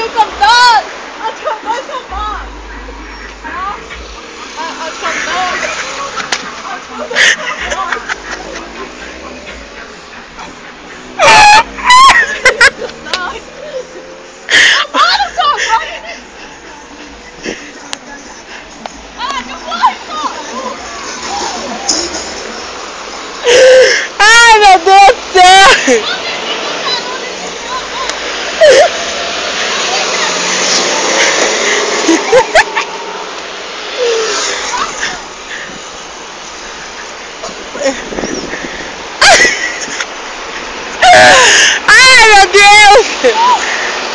eu com dois! Eu com dois são bons! Eu com dois! Ai, meu Deus do céu! Ai, meu Deus!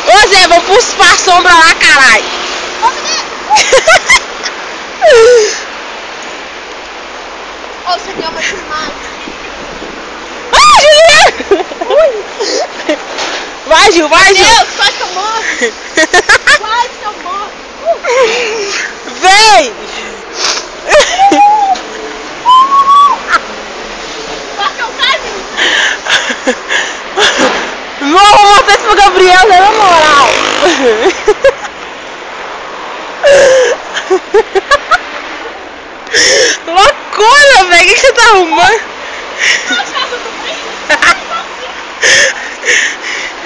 Ô Zé, vamos pra sombra lá, caralho! Ô, você me ama demais! Ai, Juliana! Vai, Gil, vai, Gil! Deus, quase que eu morro! Quase que eu morro! Vem! Quase que eu caio! Não, vou mostrar isso pro Gabriel, né, na moral! Loucura, velho! O que você tá arrumando?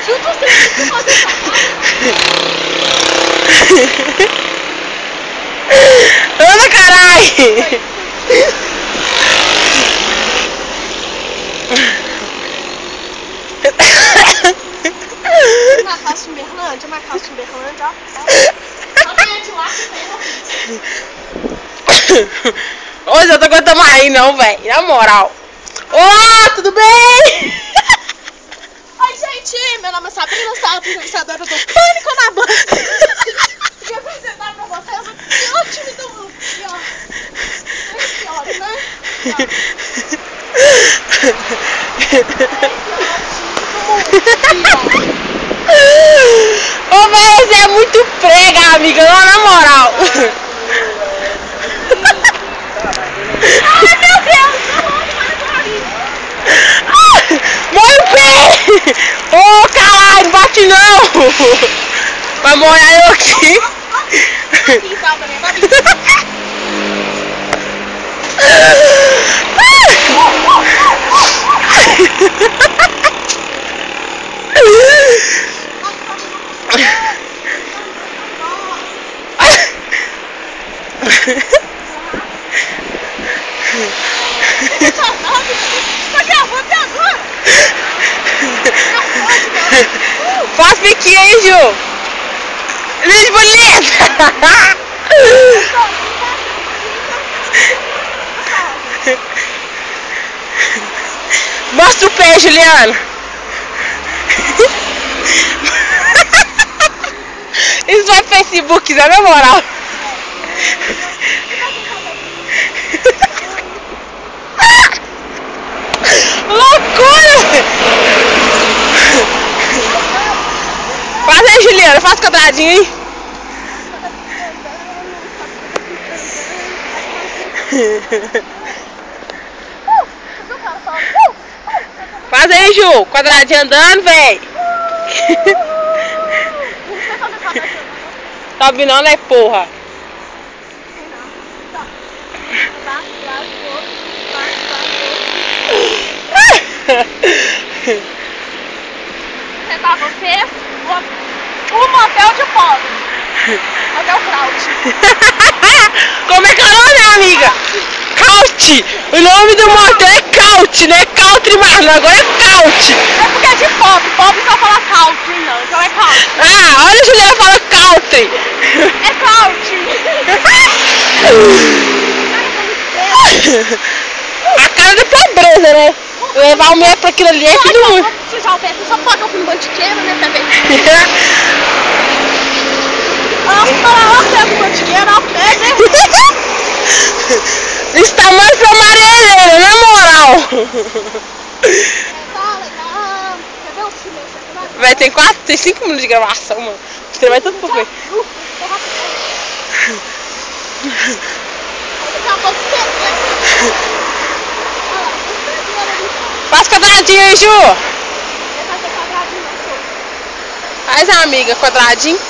Junto você que fazer essa Anda, caralho! Marcar o Timberlândia, marcar o Timberlândia, ó. Só tem de lá que tem. Hoje eu tô aguentando mais aí não, velho. Na moral. Olá, tudo bem? Oi, gente. Meu nome é Sabrina, sou a apresentadora do Pânico na Banda. Queria apresentar pra vocês o pior time do mundo. Pior. Pior, né? Ô, velho, você é muito prega, amiga. Não, na moral. Ai, meu Deus. Morre o pé! Ô, caralho, bate não! Vai molhar eu aqui. Faz piquinho aí, Ju! Liz bonita! Mostra o pé, Juliana! Isso vai pro Facebook, na moral! Loucura! Faz aí, Juliana, faz quadradinho aí. Faz aí, Ju, quadradinho andando, véi. Sobe não, né, porra? Você tá você? O motel de pobre. Motel Kraut. Como é que é o nome, amiga? Caute! O nome do motel é Caute, não é Country mais não, agora é Caute. É porque é de pobre. Pobre só fala country, não. Então é country. Ah, olha a Juliana fala Country. É country. A cara da pobreza, né? Levar o meu pra aquilo ali é tudo ruim. Só falar que eu fui no Bandiqueiro, né, também. Está mais pra amareleira, na moral. Vai, tem 5 minutos de gravação, mano. Você vai tudo por ver. Faz quadradinho aí, Ju. Faz, amiga, quadradinho.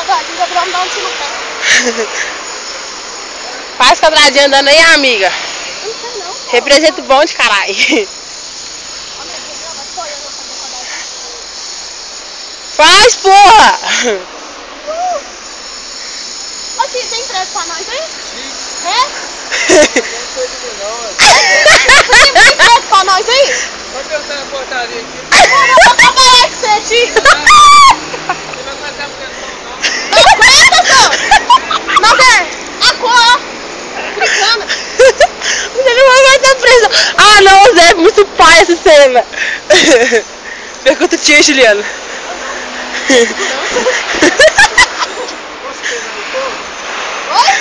quadradinho, o Gabriel me dá um tiro no pé. Faz quadradinho andando aí, amiga. Eu não sei não. Representa o bom de caralho. Faz, porra! Aqui, tem prédio pra nós aí? É? Tem prédio pra nós aí? Pode perguntar na portaria aqui. Eu vou trabalhar com você, tio. Você vai matar porque Não aguenta, só. Não quer? A cor, africana. Você não vai estar preso. Ah, não, Zé, é muito pai essa cena. Pergunta o tio, Juliano. Oi?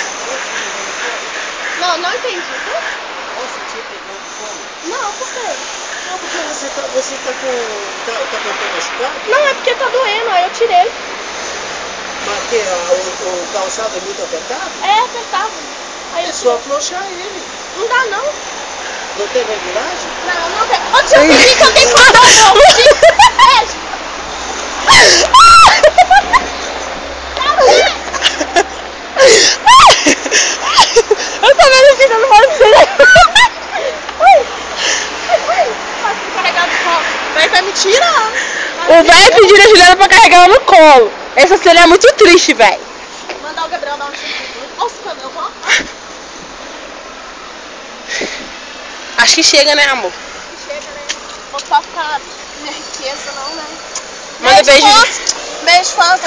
Não, não entendi. Nossa, tinha pegado fogo. Não, por quê? Não, porque você tá com o pé machucado? Não, é porque tá doendo, aí eu tirei. Mas que o calçado é muito apertado? É, apertava. Aí É eu só afrouxar ele. Não dá, não. Não tem regulagem? Não, não tem. Ô, tio, eu fingi que eu tenho que mandar não. Eu tô vendo aqui, não pode ser. Carregado de colo. Mas vai me tirar. O velho pediu a Juliana pra carregar ela no colo. Essa cena é muito triste, velho. Mandar o Gabriel dar um tiro. Olha os camelos, ó. Acho que chega, né, amor? Chega, né? Vou só ficar minha riqueza, não, né? Manda beijo. Beijo, fãs.